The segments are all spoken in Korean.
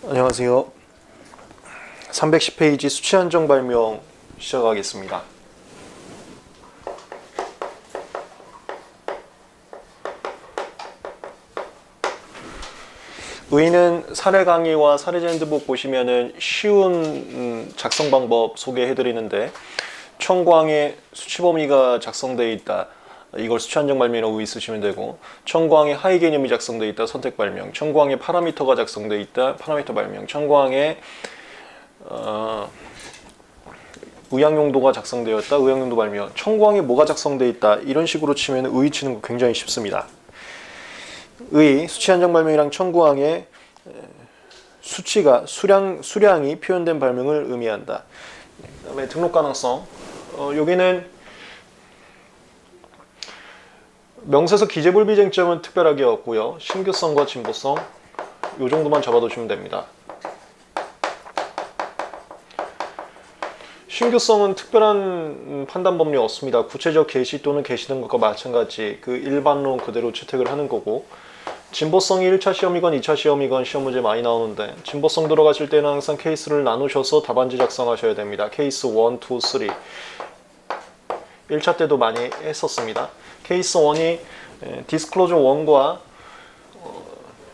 안녕하세요. 310페이지 수치 한정 발명 시작하겠습니다. 의의는 사례 강의와 사례 젠드북 보시면은 쉬운 작성 방법 소개해 드리는데, 청구항에 수치 범위가 작성되어 있다, 이걸 수치 한정 발명이라고 쓰시면 되고, 청구항에 하위 개념이 작성되어 있다, 선택 발명, 청구항에 파라미터가 작성되어 있다, 파라미터 발명, 청구항에 의학 용도가 작성되었다, 의학 용도 발명, 청구항에 뭐가 작성되어 있다, 이런 식으로 치면 의의 치는 거 굉장히 쉽습니다. 의의 수치 한정 발명이랑 청구항에 수치가 수량이 표현된 발명을 의미한다. 그다음에 등록 가능성. 여기는 명세서 기재불비쟁점은 특별하게 없고요. 신규성과 진보성 이 정도만 잡아두시면 됩니다. 신규성은 특별한 판단 법리 없습니다. 구체적 게시 또는 게시된 것과 마찬가지 그 일반론 그대로 채택을 하는 거고, 진보성이 1차 시험이건 2차 시험이건 시험 문제 많이 나오는데, 진보성 들어가실 때는 항상 케이스를 나누셔서 답안지 작성하셔야 됩니다. 케이스 1, 2, 3 1차 때도 많이 했었습니다. 케이스 1이 디스클로저 1과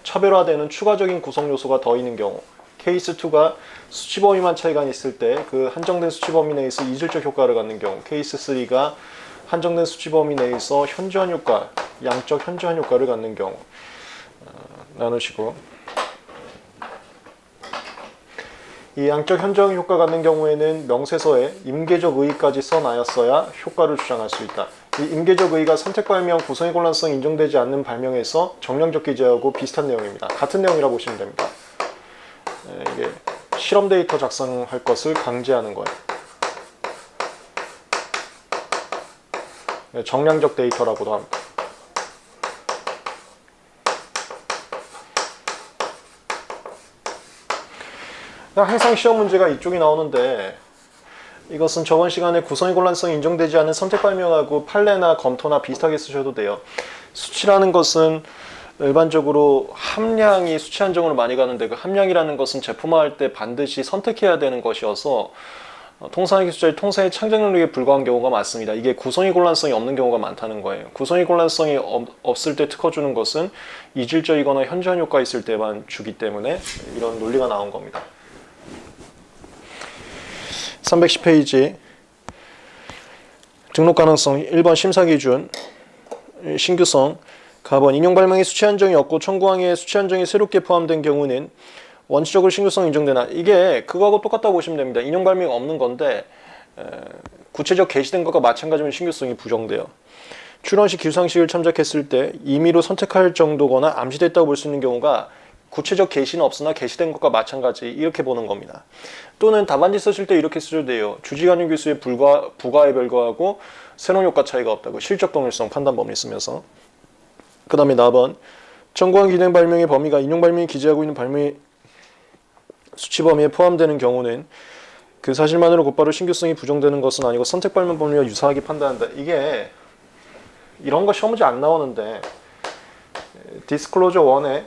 차별화되는 추가적인 구성 요소가 더 있는 경우, 케이스 2가 수치 범위만 차이가 있을 때 그 한정된 수치 범위 내에서 이질적 효과를 갖는 경우, 케이스 3가 한정된 수치 범위 내에서 현저한 효과, 양적 현저한 효과를 갖는 경우 나누시고, 이 양적 현저한 효과 갖는 경우에는 명세서에 임계적 의의까지 써놔야 효과를 주장할 수 있다. 이 임계적 의의가 선택 발명 구성의 곤란성 인정되지 않는 발명에서 정량적 기재하고 비슷한 내용입니다. 같은 내용이라고 보시면 됩니다. 이게 실험 데이터 작성할 것을 강제하는 거예요. 정량적 데이터라고도 합니다. 항상 시험 문제가 이쪽이 나오는데, 이것은 저번 시간에 구성의 곤란성이 인정되지 않은 선택 발명하고 판례나 검토나 비슷하게 쓰셔도 돼요. 수치라는 것은 일반적으로 함량이 수치 한정으로 많이 가는데, 그 함량이라는 것은 제품화할 때 반드시 선택해야 되는 것이어서 통상의 기술자의 통상의 창작 능력에 불과한 경우가 많습니다. 이게 구성의 곤란성이 없는 경우가 많다는 거예요. 구성의 곤란성이 없을 때 특허 주는 것은 이질적이거나 현저한 효과 있을 때만 주기 때문에 이런 논리가 나온 겁니다. 310페이지 등록 가능성 1번 심사 기준, 신규성, 가번 인용 발명의 수치 한정이 없고 청구항에 수치 한정이 새롭게 포함된 경우는 원칙적으로 신규성 인정되나, 이게 그거하고 똑같다고 보시면 됩니다. 인용 발명 없는 건데 구체적 게시된 것과 마찬가지면 신규성이 부정돼요. 출원 시 기술상식을 참작했을 때 임의로 선택할 정도거나 암시됐다고 볼 수 있는 경우가 구체적 게시는 없으나 게시된 것과 마찬가지, 이렇게 보는 겁니다. 또는 답안지 쓰실 때 이렇게 쓰셔도 돼요. 주지관용 교수의 부가에 별거하고 새로운 효과 차이가 없다고, 실적 동일성 판단 범위 쓰면서. 그 다음에 4번 청구한 기능 발명의 범위가 인용 발명이 기재하고 있는 발명의 수치 범위에 포함되는 경우는 그 사실만으로 곧바로 신규성이 부정되는 것은 아니고 선택 발명 범위와 유사하게 판단한다. 이게 이런 거 시험 문제 안 나오는데, 디스클로저 1에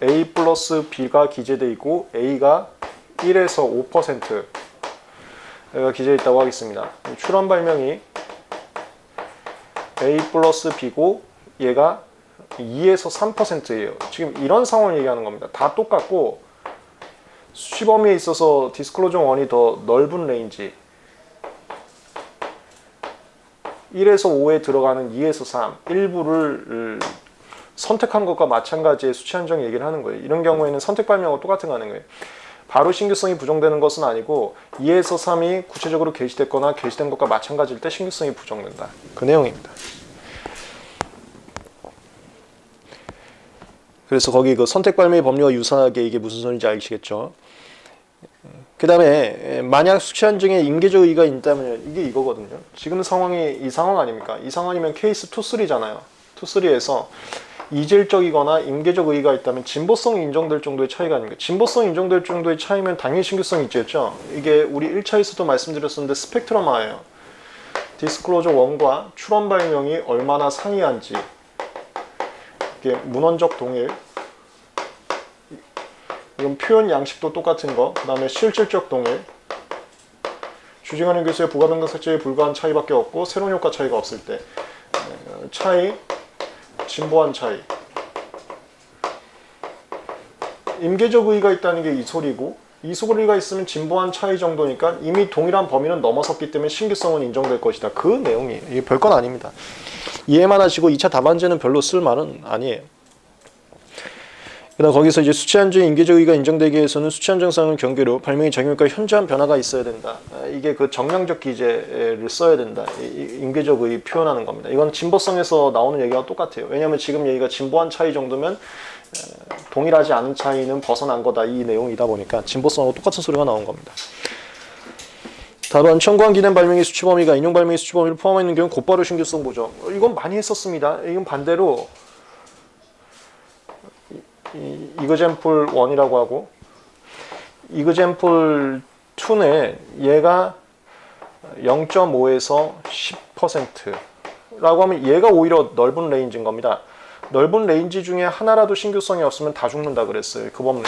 A 플러스 B가 기재되어 있고 A가 1에서 5%가 기재되어 있다고 하겠습니다. 출원 발명이 A 플러스 B고 얘가 2에서 3%예요. 지금 이런 상황을 얘기하는 겁니다. 다 똑같고 수치 범위에 있어서 디스클로저 1이 더 넓은 레인지, 1에서 5에 들어가는 2에서 3 일부를 선택한 것과 마찬가지의 수치 한정 얘기를 하는 거예요. 이런 경우에는 선택 발명하고 똑같은 거 하는 거예요. 바로 신규성이 부정되는 것은 아니고 2에서 3이 구체적으로 게시됐거나 게시된 것과 마찬가지일 때 신규성이 부정된다. 그 내용입니다. 그래서 거기 그 선택 발명의 법리와 유사하게 이게 무슨 소리인지 아시겠죠? 그 다음에 만약 수치 한정에 임계적 의의가 있다면 이게 이거거든요. 지금 상황이 이 상황 아닙니까? 이 상황이면 케이스 2, 3잖아요. 2, 3에서 이질적이거나 임계적 의의가 있다면 진보성이 인정될 정도의 차이가 아닙니까? 진보성이 인정될 정도의 차이면 당연히 신규성이 있겠죠. 이게 우리 1차에서도 말씀드렸었는데 스펙트럼화예요. 디스클로저 1과 출원 발명이 얼마나 상이한지, 이게 문헌적 동일, 이건 표현 양식도 똑같은 거. 그 다음에 실질적 동일. 주징하는 교수의 부가변경 삭제에 불과한 차이밖에 없고 새로운 효과 차이가 없을 때 차이, 진보한 차이. 임계적 의의가 있다는 게 이 소리고 이속 의의가 있으면 진보한 차이 정도니까 이미 동일한 범위는 넘어섰기 때문에 신규성은 인정될 것이다. 그 내용이에요. 이게 별건 아닙니다. 이해만 하시고 2차 답안지는 별로 쓸 말은 아니에요. 그다음 거기서 이제 수치 한정의 임계적 의의가 인정되기 위해서는 수치 한정상은 경계로 발명의 작용과 현저한 변화가 있어야 된다. 이게 그 정량적 기재를 써야 된다. 임계적 의의 표현하는 겁니다. 이건 진보성에서 나오는 얘기와 똑같아요. 왜냐하면 지금 얘기가 진보한 차이 정도면 동일하지 않은 차이는 벗어난 거다. 이 내용이다 보니까 진보성하고 똑같은 소리가 나온 겁니다. 다만 청구한 기된 발명의 수치 범위가 인용 발명의 수치 범위를 포함하고 있는 경우는 곧바로 신규성 보정. 이건 많이 했었습니다. 이건 반대로 이그젠플 1이라고 하고 이그젠플 2는 얘가 0.5에서 10%라고 하면 얘가 오히려 넓은 레인지인 겁니다. 넓은 레인지 중에 하나라도 신규성이 없으면 다 죽는다 그랬어요. 그 법리.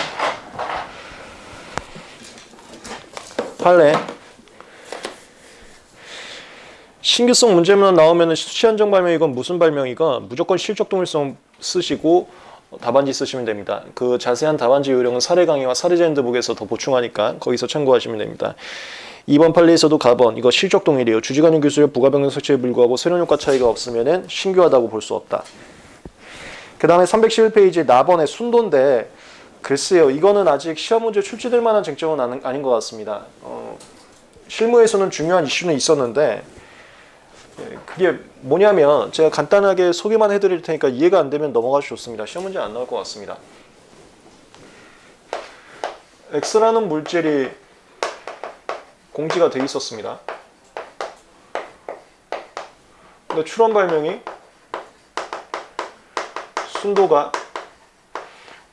판례. 신규성 문제만 나오면 수치 한정 발명이건 무슨 발명이건 무조건 실적 동일성 쓰시고 답안지 쓰시면 됩니다. 그 자세한 답안지 요령은 사례 강의와 사례제 핸드북에서 더 보충하니까 거기서 참고하시면 됩니다. 2번 판례에서도 가번 이거 실적 동일이에요. 주지관용 기술의 부가변경 설치에 불구하고 새로운 효과 차이가 없으면 신규하다고 볼 수 없다. 그 다음에 311페이지 나번의 순도인데 글쎄요. 이거는 아직 시험 문제 출제될 만한 쟁점은 아닌 것 같습니다. 실무에서는 중요한 이슈는 있었는데 그게 뭐냐면 제가 간단하게 소개만 해드릴 테니까 이해가 안 되면 넘어가셔도 좋습니다. 시험 문제 안 나올 것 같습니다. X라는 물질이 공지가 돼 있었습니다. 근데 출원 발명이 순도가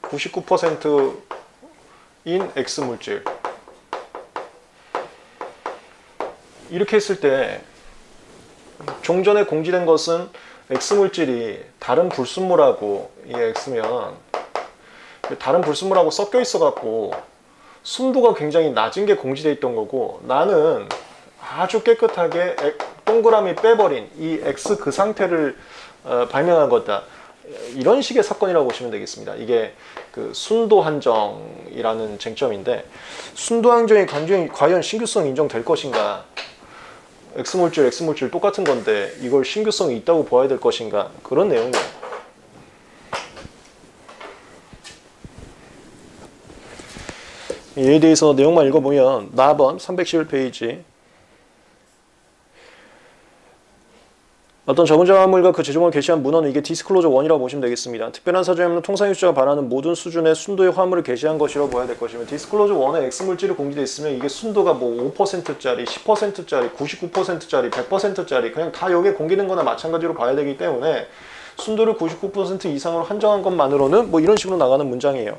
99%인 X 물질. 이렇게 했을 때 종전에 공지된 것은 X물질이 다른 불순물하고 이 X면 다른 불순물하고 섞여 있어 갖고 순도가 굉장히 낮은 게 공지되어 있던 거고 나는 아주 깨끗하게 동그라미 빼버린 이 X 그 상태를 발명한 거다. 이런 식의 사건이라고 보시면 되겠습니다. 이게 그 순도 한정이라는 쟁점인데 순도 한정이 과연 신규성 인정될 것인가? X물질 똑같은 건데 이걸 신규성이 있다고 봐야 될 것인가? 그런 내용이에요. 이에 대해서 내용만 읽어보면 나번 311페이지 어떤 저분자 화물과 그 제조물을 게시한 문헌은 이게 디스클로저 1이라고 보시면 되겠습니다. 특별한 사정이 없는 통상유주자가 바라는 모든 수준의 순도의 화물을 게시한 것이라고 봐야 될 것이며 디스클로저 1에 X물질이 공개되어 있으면 이게 순도가 뭐 5%짜리, 10%짜리, 99%짜리, 100%짜리 그냥 다 여기에 공개된 거나 마찬가지로 봐야 되기 때문에 순도를 99% 이상으로 한정한 것만으로는 뭐 이런 식으로 나가는 문장이에요.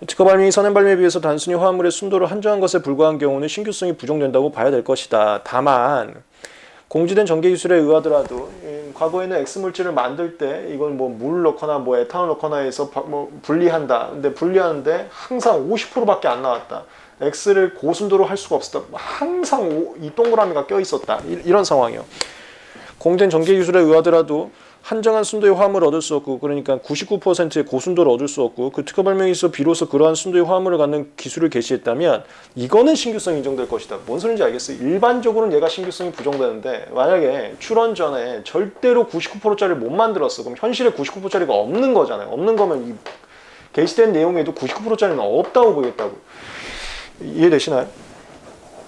특허 발명이 선행 발명에 비해서 단순히 화물의 순도를 한정한 것에 불과한 경우는 신규성이 부정된다고 봐야 될 것이다. 다만 공지된 전개 기술에 의하더라도 과거에는 X물질을 만들 때 이걸 뭐 물 넣거나 뭐 에탄올 넣거나 해서 뭐 분리한다. 근데 분리하는데 항상 50%밖에 안 나왔다. X를 고순도로 할 수가 없었다. 항상 이 동그라미가 껴 있었다. 이런 상황이에요. 공지된 전개 기술에 의하더라도 한정한 순도의 화합을 얻을 수 없고 그러니까 99%의 고순도를 얻을 수 없고 그 특허 발명에 있어 비로소 그러한 순도의 화합을 갖는 기술을 개시했다면 이거는 신규성이 인정될 것이다. 뭔 소리인지 알겠어요? 일반적으로는 얘가 신규성이 부정되는데 만약에 출원 전에 절대로 99%짜리 못 만들었어. 그럼 현실에 99%짜리가 없는 거잖아요. 없는 거면 이 게시된 내용에도 99%짜리는 없다고 보겠다고. 이해되시나요?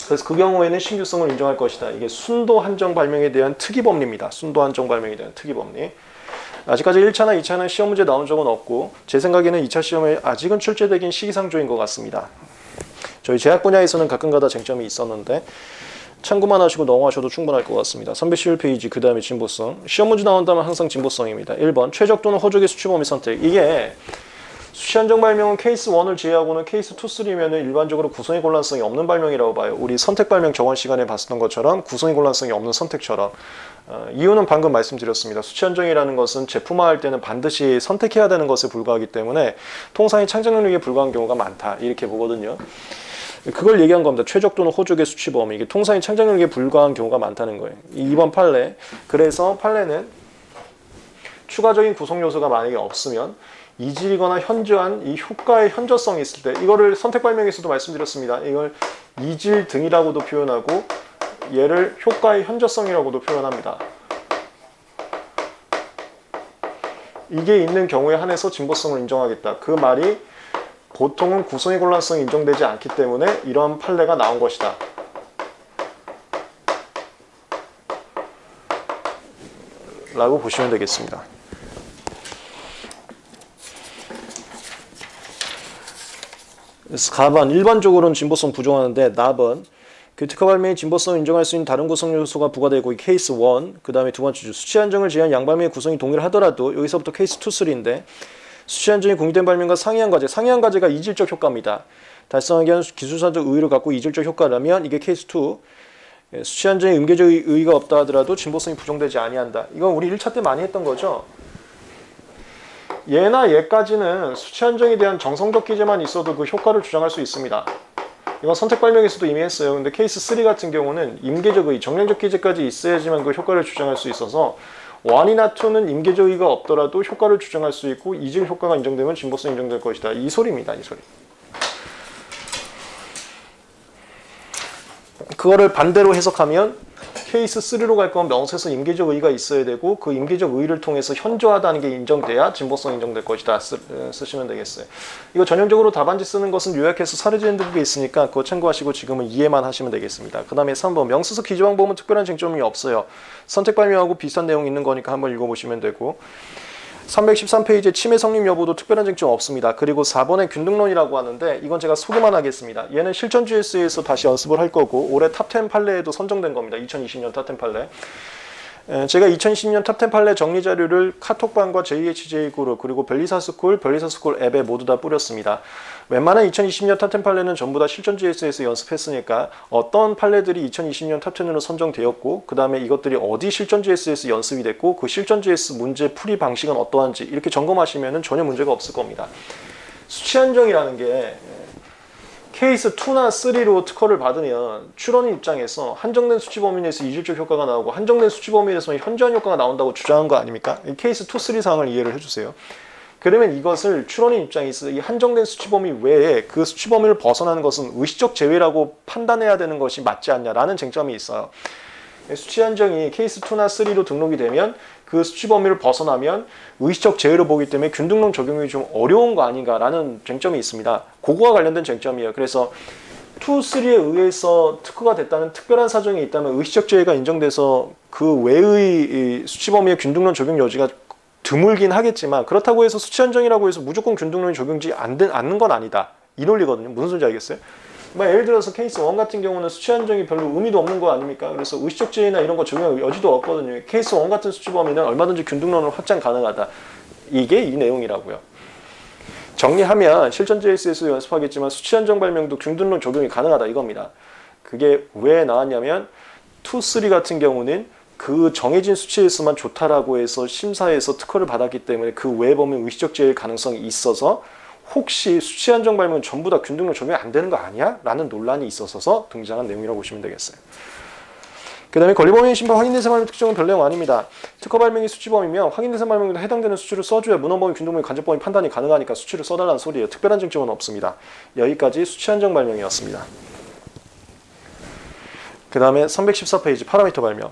그래서 그 경우에는 신규성을 인정할 것이다. 이게 순도 한정 발명에 대한 특이 법리입니다. 순도 한정 발명에 대한 특이 법리. 아직까지 1차나 2차는 시험 문제 나온 적은 없고 제 생각에는 2차 시험에 아직은 출제되긴 시기상조인 것 같습니다. 저희 제약 분야에서는 가끔가다 쟁점이 있었는데 참고만 하시고 넘어가셔도 충분할 것 같습니다. 311페이지 그 다음에 진보성. 시험 문제 나온다면 항상 진보성입니다. 1번 최적 또는 호적의 수치 범위 선택. 이게 수치 한정 발명은 케이스 1을 제외하고는 케이스 2, 3면은 일반적으로 구성의 혼란성이 없는 발명이라고 봐요. 우리 선택 발명 저번 시간에 봤었던 것처럼 구성의 혼란성이 없는 선택처럼. 이유는 방금 말씀드렸습니다. 수치 한정이라는 것은 제품화할 때는 반드시 선택해야 되는 것에 불과하기 때문에 통상의 창작 능력에 불과한 경우가 많다. 이렇게 보거든요. 그걸 얘기한 겁니다. 최적 또는 호족의 수치 범위. 이게 통상의 창작 능력에 불과한 경우가 많다는 거예요. 2번 판례. 그래서 판례는 추가적인 구성 요소가 만약에 없으면 이질이거나 현저한 이 효과의 현저성이 있을 때, 이거를 선택 발명에서도 말씀드렸습니다. 이걸 이질 등이라고도 표현하고 얘를 효과의 현저성이라고도 표현합니다. 이게 있는 경우에 한해서 진보성을 인정하겠다. 그 말이 보통은 구성의 혼란성이 인정되지 않기 때문에 이런 판례가 나온 것이다. 라고 보시면 되겠습니다. 그래서 가번 일반적으로는 진보성 부정하는데 나번 그 특허 발명의 진보성을 인정할 수 있는 다른 구성 요소가 부과되고 이 케이스 1, 그 다음에 두 번째 주 수치 한정을 제한 양발명의 구성이 동일하더라도 여기서부터 케이스 2, 3인데 수치 한정이 공유된 발명과 상이한 과제, 상이한 과제가 이질적 효과입니다. 달성하기 위한 기술사적 의의를 갖고 이질적 효과라면 이게 케이스 2. 수치 한정에 음계적 의의가 없다 하더라도 진보성이 부정되지 아니한다. 이건 우리 1차 때 많이 했던 거죠. 얘나 얘까지는 수치 한정에 대한 정성적 기재만 있어도 그 효과를 주장할 수 있습니다. 이건 선택 발명에서도 이미 했어요. 근데 케이스 3 같은 경우는 임계적 의의, 정량적 기재까지 있어야지만 그 효과를 주장할 수 있어서 1이나 2는 임계적 의의가 없더라도 효과를 주장할 수 있고 이질 효과가 인정되면 진보성이 인정될 것이다. 이 소리입니다. 이 소리. 그거를 반대로 해석하면 케이스 3로 갈 거면 명세서 임계적 의의가 있어야 되고 그 임계적 의의를 통해서 현저하다는 게 인정돼야 진보성 인정될 것이다. 쓰시면 되겠어요. 이거 전형적으로 답안지 쓰는 것은 요약해서 사례지는 등급에 있으니까 그거 참고하시고 지금은 이해만 하시면 되겠습니다. 그 다음에 3번 명세서 기재 방법은 특별한 쟁점이 없어요. 선택 발명하고 비슷한 내용이 있는 거니까 한번 읽어보시면 되고 313페이지에 침해 성립 여부도 특별한 쟁점 없습니다. 그리고 4번에 균등론이라고 하는데 이건 제가 소개만 하겠습니다. 얘는 실전 GS에서 다시 연습을 할 거고 올해 탑10 판례에도 선정된 겁니다. 2020년 탑10 판례. 제가 2020년 탑10 판례 정리 자료를 카톡방과 JHJ 그룹 그리고 별리사스쿨 앱에 모두 다 뿌렸습니다. 웬만한 2020년 탑10 판례는 전부 다 실전 GS에서 연습했으니까 어떤 판례들이 2020년 탑10으로 선정되었고 그 다음에 이것들이 어디 실전 GS에서 연습이 됐고 그 실전 GS 문제 풀이 방식은 어떠한지 이렇게 점검하시면 전혀 문제가 없을 겁니다. 수치 한정이라는 게 케이스 2나 3로 특허를 받으면 출원인 입장에서 한정된 수치 범위 내에서 이질적 효과가 나오고 한정된 수치 범위 내에서 현저한 효과가 나온다고 주장한 거 아닙니까? 이 케이스 2, 3 사항을 이해를 해주세요. 그러면 이것을 출원인 입장에서 이 한정된 수치 범위 외에 그 수치 범위를 벗어나는 것은 의식적 제외라고 판단해야 되는 것이 맞지 않냐라는 쟁점이 있어요. 수치 한정이 케이스 2나 3로 등록이 되면 그 수치 범위를 벗어나면 의식적 제외로 보기 때문에 균등론 적용이 좀 어려운 거 아닌가라는 쟁점이 있습니다. 그거와 관련된 쟁점이에요. 그래서 2, 3에 의해서 특허가 됐다는 특별한 사정이 있다면 의식적 제외가 인정돼서 그 외의 수치 범위의 균등론 적용 여지가 드물긴 하겠지만 그렇다고 해서 수치 한정이라고 해서 무조건 균등론이 적용지 않는 건 아니다. 이 논리거든요. 무슨 소리인지 알겠어요? 예를 들어서 케이스 1 같은 경우는 수치 한정이 별로 의미도 없는 거 아닙니까? 그래서 의식적 제외나 이런 거 적용할 여지도 없거든요. 케이스 1 같은 수치 범위는 얼마든지 균등론을 확장 가능하다. 이게 이 내용이라고요. 정리하면 실전 JS에서 연습하겠지만 수치 한정 발명도 균등론 적용이 가능하다 이겁니다. 그게 왜 나왔냐면 2, 3 같은 경우는 그 정해진 수치에서만 좋다라고 해서 심사에서 특허를 받았기 때문에 그 외 범위 의식적 제외 가능성이 있어서 혹시 수치 한정 발명은 전부 다 균등론 적용이 안 되는 거 아니야? 라는 논란이 있어서 등장한 내용이라고 보시면 되겠어요. 그 다음에 권리범위 심판 확인 대상 발명 특정은 별 내용 아닙니다. 특허 발명이 수치 범위면 확인 대상 발명에도 해당되는 수치를 써줘야 문헌범위, 균등범위, 간접범위 판단이 가능하니까 수치를 써달라는 소리예요. 특별한 쟁점은 없습니다. 여기까지 수치 한정 발명이었습니다. 그 다음에 314페이지 파라미터 발명.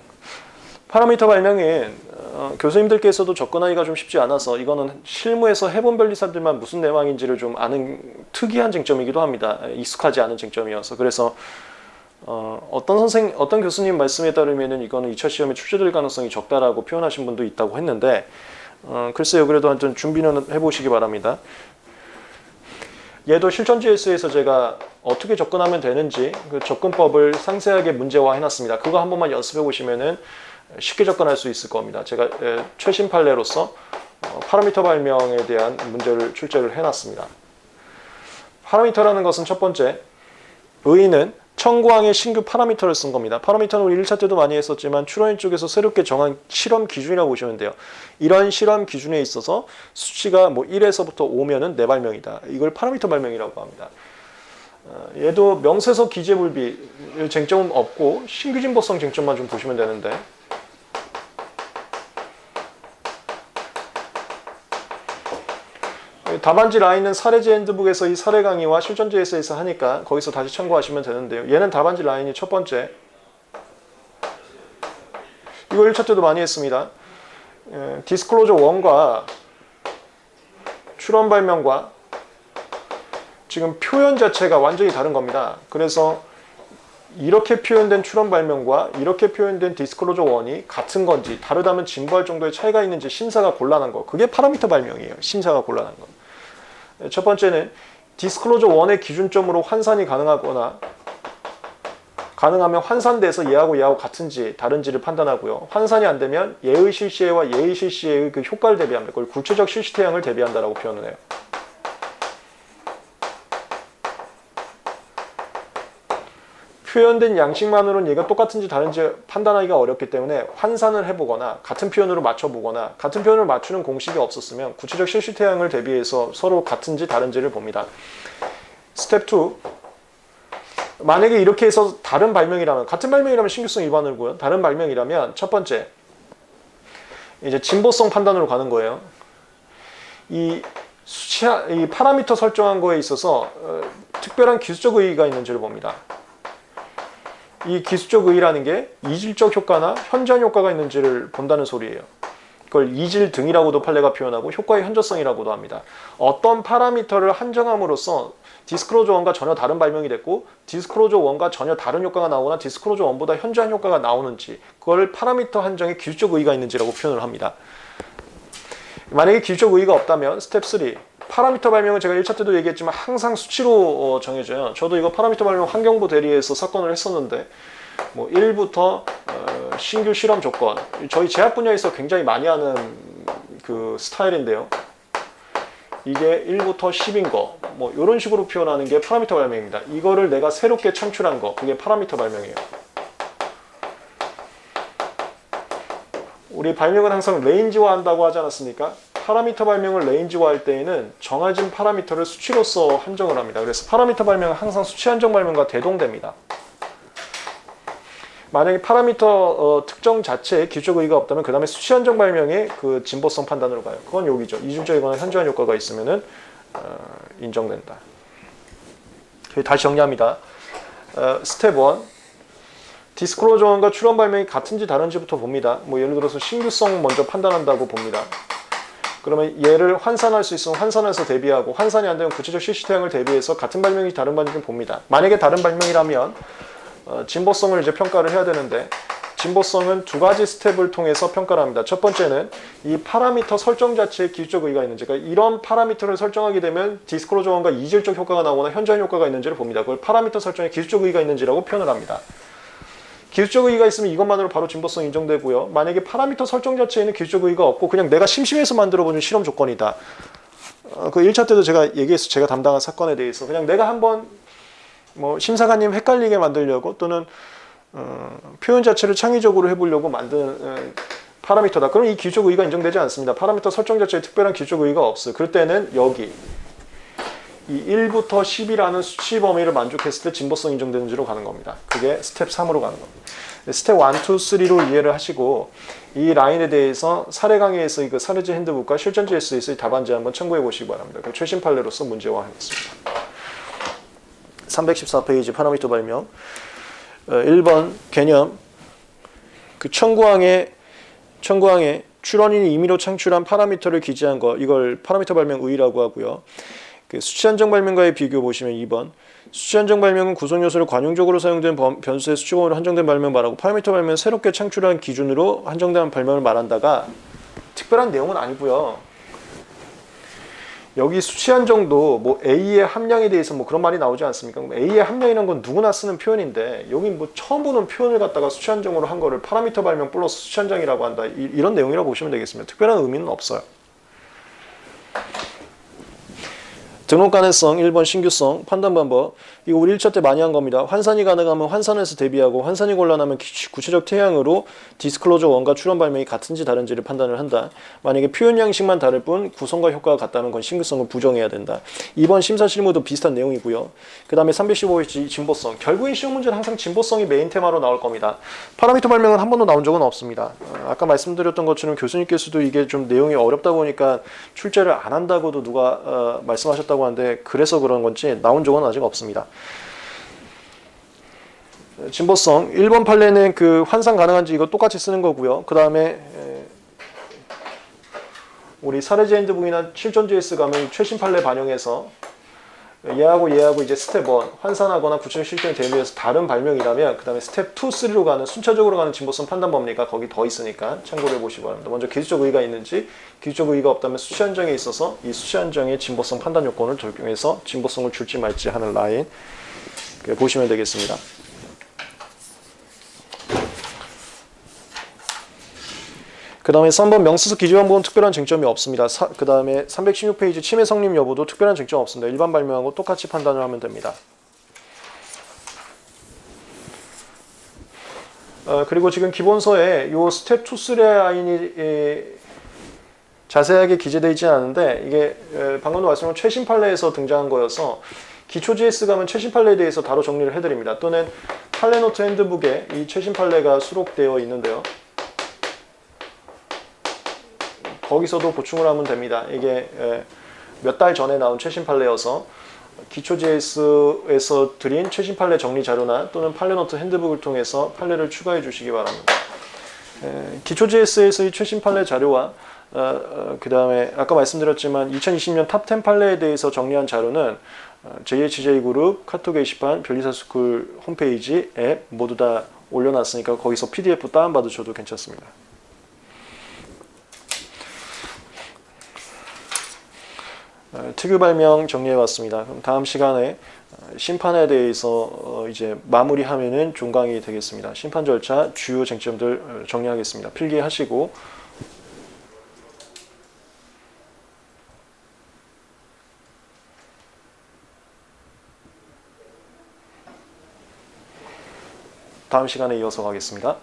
파라미터 발명은 교수님들께서도 접근하기가 좀 쉽지 않아서 이거는 실무에서 해본 변리사들만 무슨 내용인지를 좀 아는 특이한 쟁점이기도 합니다. 익숙하지 않은 쟁점이어서. 그래서 어떤 교수님 말씀에 따르면은 이거는 2차 시험에 출제될 가능성이 적다라고 표현하신 분도 있다고 했는데 글쎄요. 그래도 하여튼 준비는 해보시기 바랍니다. 얘도 실전 GS에서 제가 어떻게 접근하면 되는지 그 접근법을 상세하게 문제화 해놨습니다. 그거 한 번만 연습해 보시면은 쉽게 접근할 수 있을 겁니다. 제가 최신 판례로서 파라미터 발명에 대한 문제를 출제를 해놨습니다. 파라미터라는 것은 첫 번째, 의의는 청구항에 신규 파라미터를 쓴 겁니다. 파라미터는 우리 1차 때도 많이 했었지만 추론인 쪽에서 새롭게 정한 실험 기준이라고 보시면 돼요. 이런 실험 기준에 있어서 수치가 뭐 1에서부터 5면은 내 발명이다. 이걸 파라미터 발명이라고 합니다. 얘도 명세서 기재불비 쟁점은 없고 신규 진보성 쟁점만 좀 보시면 되는데, 답안지 라인은 사례지 핸드북에서 이 사례 강의와 실전지 에세이에서 하니까 거기서 다시 참고하시면 되는데요. 얘는 답안지 라인이 첫 번째. 이거 1차 때도 많이 했습니다. 디스클로저 1과 출원 발명과 지금 표현 자체가 완전히 다른 겁니다. 그래서 이렇게 표현된 출원 발명과 이렇게 표현된 디스클로저 1이 같은 건지 다르다면 진보할 정도의 차이가 있는지 심사가 곤란한 거. 그게 파라미터 발명이에요. 심사가 곤란한 거. 첫 번째는 디스클로저 1의 기준점으로 환산이 가능하면 환산돼서 얘하고 같은지 다른지를 판단하고요. 환산이 안 되면 얘의 실시해와 얘의 실시해의 그 효과를 대비합니다. 그걸 구체적 실시태양을 대비한다라고 표현을 해요. 표현된 양식만으로는 얘가 똑같은지 다른지 판단하기가 어렵기 때문에 환산을 해보거나 같은 표현으로 맞춰보거나 같은 표현을 맞추는 공식이 없었으면 구체적 실시태양을 대비해서 서로 같은지 다른지를 봅니다. 스텝 2. 만약에 이렇게 해서 다른 발명이라면, 같은 발명이라면 신규성 위반이고요. 다른 발명이라면 첫 번째, 이제 진보성 판단으로 가는 거예요. 이 파라미터 설정한 거에 있어서 특별한 기술적 의의가 있는지를 봅니다. 이 기술적 의의라는 게 이질적 효과나 현저한 효과가 있는지를 본다는 소리예요. 그걸 이질 등이라고도 판례가 표현하고 효과의 현저성이라고도 합니다. 어떤 파라미터를 한정함으로써 디스클로저 1과 전혀 다른 발명이 됐고 디스클로저 1과 전혀 다른 효과가 나오거나 디스클로저 1보다 현저한 효과가 나오는지, 그걸 파라미터 한정에 기술적 의의가 있는지라고 표현을 합니다. 만약에 기술적 의의가 없다면 스텝 3. 파라미터 발명은 제가 1차 때도 얘기했지만 항상 수치로 정해져요. 저도 이거 파라미터 발명 환경부 대리에서 사건을 했었는데 뭐 1부터 신규 실험 조건, 저희 제약 분야에서 굉장히 많이 하는 그 스타일인데요. 이게 1부터 10인 거, 뭐 이런 식으로 표현하는 게 파라미터 발명입니다. 이거를 내가 새롭게 창출한 거, 그게 파라미터 발명이에요. 우리 발명은 항상 레인지화 한다고 하지 않았습니까? 파라미터 발명을 레인지화 할 때에는 정해진 파라미터를 수치로서 한정을 합니다. 그래서 파라미터 발명은 항상 수치 한정 발명과 대동됩니다. 만약에 파라미터 특정 자체에 기술적 의의가 없다면 그 다음에 수치 한정 발명의 그 진보성 판단으로 가요. 그건 여기죠. 이중적이거나 현저한 효과가 있으면은 인정된다. 다시 정리합니다. 스텝 1. 디스클로저 1과 출원 발명이 같은지 다른지부터 봅니다. 뭐 예를 들어서 신규성 먼저 판단한다고 봅니다. 그러면 얘를 환산할 수 있으면 환산해서 대비하고, 환산이 안 되면 구체적 실시태양을 대비해서 같은 발명이 다른 발명을 봅니다. 만약에 다른 발명이라면 진보성을 이제 평가를 해야 되는데, 진보성은 두 가지 스텝을 통해서 평가를 합니다. 첫 번째는 이 파라미터 설정 자체에 기술적 의의가 있는지, 그러니까 이런 파라미터를 설정하게 되면 디스클로저 1과 이질적 효과가 나오거나 현저한 효과가 있는지를 봅니다. 그걸 파라미터 설정에 기술적 의의가 있는지라고 표현을 합니다. 기술적 의의가 있으면 이것만으로 바로 진보성 인정되고요. 만약에 파라미터 설정 자체에는 기술적 의의가 없고 그냥 내가 심심해서 만들어보는 실험 조건이다. 그 1차 때도 제가 얘기해서 제가 담당한 사건에 대해서 그냥 내가 한번 뭐 심사관님 헷갈리게 만들려고 또는 표현 자체를 창의적으로 해보려고 만든 파라미터다. 그럼 이 기술적 의의가 인정되지 않습니다. 파라미터 설정 자체에 특별한 기술적 의의가 없어요. 그럴 때는 여기 이 1부터 10이라는 수치 범위를 만족했을 때 진보성 인정되는지로 가는 겁니다. 그게 스텝 3으로 가는 겁니다. 스텝 1, 2, 3로 이해를 하시고 이 라인에 대해서 사례 강의에서 그 사례지 핸드북과 실전지 에세이에서의 답안지 한번 참고해 보시기 바랍니다. 그 최신 판례로서 문제화하겠습니다. 314페이지 파라미터 발명. 1번 개념. 그 청구항에 출원인이 임의로 창출한 파라미터를 기재한 거, 이걸 파라미터 발명 의의라고 하고요. 그 수치 한정 발명과의 비교 보시면 2번. 수치 한정 발명은 구성 요소를 관용적으로 사용된 변수의 수치 범위로 한정된 발명 말하고, 파라미터 발명은 새롭게 창출한 기준으로 한정된 발명을 말한다가 특별한 내용은 아니고요. 여기 수치 한정도 뭐 A의 함량에 대해서 뭐 그런 말이 나오지 않습니까? A의 함량이라는 건 누구나 쓰는 표현인데 여기 뭐 처음 보는 표현을 갖다가 수치 한정으로 한 거를 파라미터 발명 플러스 수치 한정이라고 한다. 이런 내용이라고 보시면 되겠습니다. 특별한 의미는 없어요. 등록 가능성 1번 신규성 판단 방법 이거 우리 1차 때 많이 한 겁니다. 환산이 가능하면 환산해서 대비하고 환산이 곤란하면 구체적 태양으로 디스클로저 1과 출원 발명이 같은지 다른지를 판단을 한다. 만약에 표현 양식만 다를 뿐 구성과 효과가 같다면 그건 신규성을 부정해야 된다. 2번 심사 실무도 비슷한 내용이고요. 그 다음에 315페이지 진보성 결국엔 시험 문제는 항상 진보성이 메인 테마로 나올 겁니다. 파라미터 발명은 한 번도 나온 적은 없습니다. 아까 말씀드렸던 것처럼 교수님께서도 이게 좀 내용이 어렵다 보니까 출제를 안 한다고도 누가 말씀하셨다고 하는데 그래서 그런 건지 나온 적은 아직 없습니다. 진보성 1번 판례는 그 환산 가능한지 이거 똑같이 쓰는 거고요. 그 다음에 우리 사례제 핸드북이나 실전.js 가면 최신 판례 반영해서 얘하고 이제 스텝 1 환산하거나 구체적 실전에 대비해서 다른 발명이라면 그 다음에 스텝 2, 3로 가는 순차적으로 가는 진보성 판단 법리가 거기 더 있으니까 참고를 해보시기 바랍니다. 먼저 기술적 의의가 있는지 기술적 의의가 없다면 수치 한정에 있어서 이 수치 한정의 진보성 판단 요건을 적용해서 진보성을 줄지 말지 하는 라인 보시면 되겠습니다. 그 다음에 3번 명수수 기지환보는 특별한 쟁점이 없습니다. 그 다음에 316페이지 침해 성립 여부도 특별한 쟁점 없습니다. 일반 발명하고 똑같이 판단을 하면 됩니다. 그리고 지금 기본서에 요 스텝 2, 3 라인이 자세하게 기재되어 있지는 않은데 이게 방금도 말씀드린 최신 판례에서 등장한 거여서 기초 GS 가면 최신 판례에 대해서 바로 정리를 해드립니다. 또는 판례노트 핸드북에 이 최신 판례가 수록되어 있는데요. 거기서도 보충을 하면 됩니다. 이게 몇 달 전에 나온 최신 판례여서 기초 GS에서 드린 최신 판례 정리 자료나 또는 판례노트 핸드북을 통해서 판례를 추가해 주시기 바랍니다. 기초 GS에서의 최신 판례 자료와 그 다음에 아까 말씀드렸지만 2020년 탑 10 판례에 대해서 정리한 자료는 JHJ그룹 카톡 게시판 변리사스쿨 홈페이지 앱 모두 다 올려놨으니까 거기서 PDF 다운받으셔도 괜찮습니다. 특유 발명 정리해봤습니다. 그럼 다음 시간에 심판에 대해서 이제 마무리하면은 종강이 되겠습니다. 심판 절차 주요 쟁점들 정리하겠습니다. 필기하시고 다음 시간에 이어서 가겠습니다.